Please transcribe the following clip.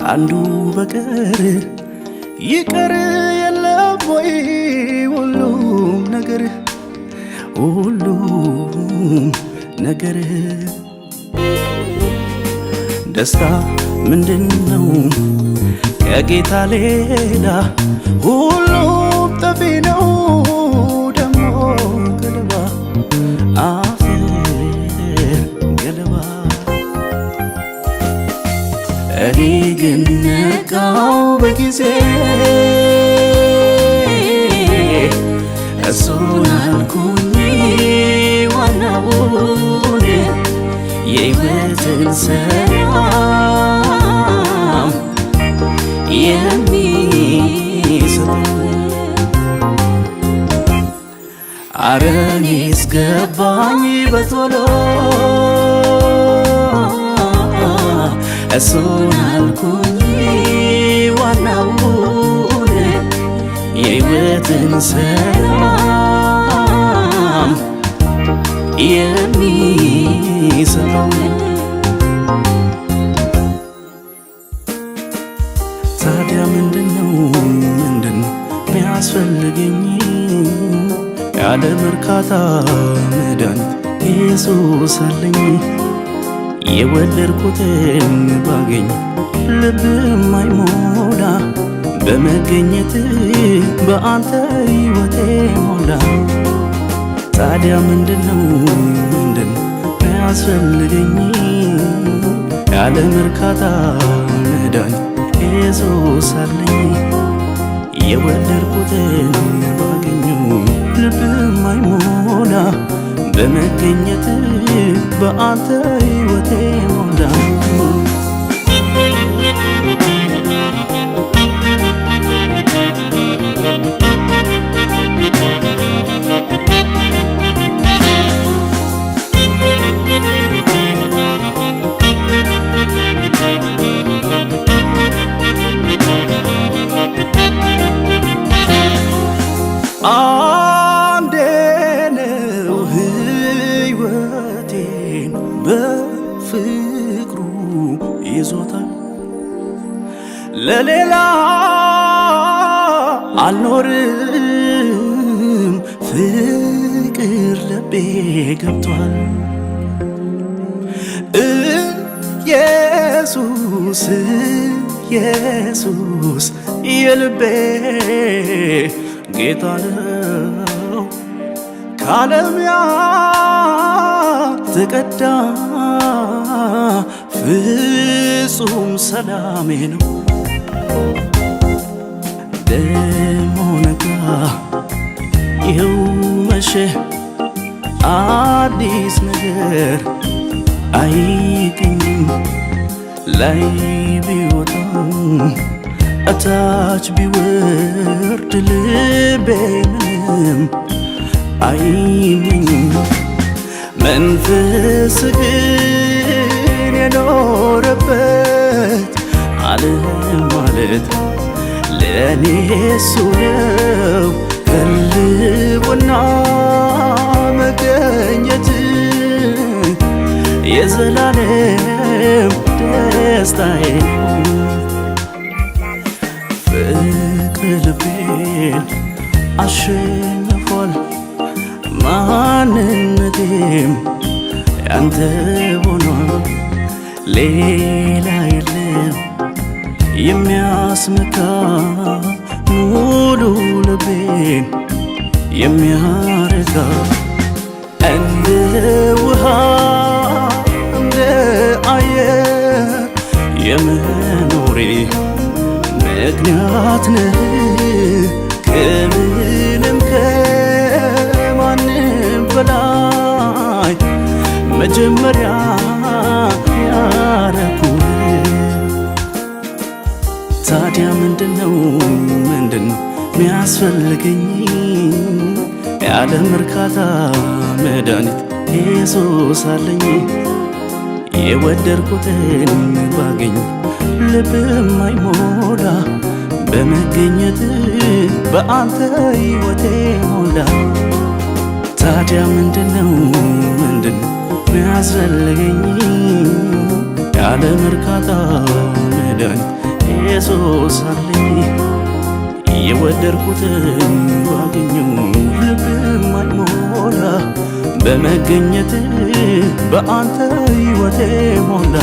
ካንዱ በቀር ይቀር የለም ወይ? ሁሉም ነገር ደስታ ምንድነው? ከጌታ ሌላ ሁሉም ጠፊ ነው። ደሞ ገለባ አፈር ገለባ እኔ ግን ነቃው በጊዜ እሱን አልኩኝ ዋናውን የሕይወትን ሰላም የሚሰጠው አረ እኔስ ገባኝ በቶሎ እሱን አልኩኝ ዋናውን የሕይወትን ሰላም የሚሰጠው ታዲያ ምንድነው ሚያስፈልገኝ? ያለ እርካታ መድኃኒት ኢየሱስ አለኝ። የወደድኩትን ባገኝ ልብም አይሞላ በመገኘት በአንተ ሕይወቴ ሞላ። ታዲያ ምንድነው ሚያስፈልገኝ? ያለ እርካታ መድኃኒት ኢየሱስ አለኝ። የወደድኩትን ባገኘው ልብም አይሞላ በመገኘት በአንተ ሕይወቴ ሞላ። አንዴ ነው ሕይወቴን በፍቅሩ ይዞታል። ለሌላ አልኖርም ፍቅር ልቤ ገብቷል። ኢየሱስ ኢየሱስ የልቤ ጌታ ነው። ከዓለም ያልተቀዳ ፍጹም ሰላሜ ነው። ደሞ ነጋ ይኸው መሸ አዲስ ነገር አይገኝም። ላይ ቢወጣም እታች ቢወርድ ልቤ ምንም አይመኝም። መንፈስ ግን የኖረበት ዓለም ማለት ለእኔ እሱ ነው። ህልውና መገኘት የዘላለም ደስታዬ ነው። ፍቅር ልቤን አሸንፏል። ማንነቴም ያንተ ሆኗል። ሌላ የለም የሚያስመካ ሙሉ ልቤን የሚያረካ እንደ ውሃ እንደ አየር የመኖሬ ምክንያት ነህ። ከምንም ከማንም በላይ መጀመሪያ ያረኩህ። ታዲያ ምንድነው ሚያስፈልገኝ? ያለም እርካታ መድኃኒት ኢየሱስ አለኝ። የወደድኩትን ባገኝ ልብም አይሞላ በመገኘት በአንተ ሕይወቴ ሞላ። ታዲያ ምንድነው ሚያስፈልገኝ? ያለም እርካታ መድኃኒት ኢየሱስ አለኝ የወደድኩትን ባገኘው ልብም አይሞላ በመገኘት በአንተ ሕይወቴ ሞላ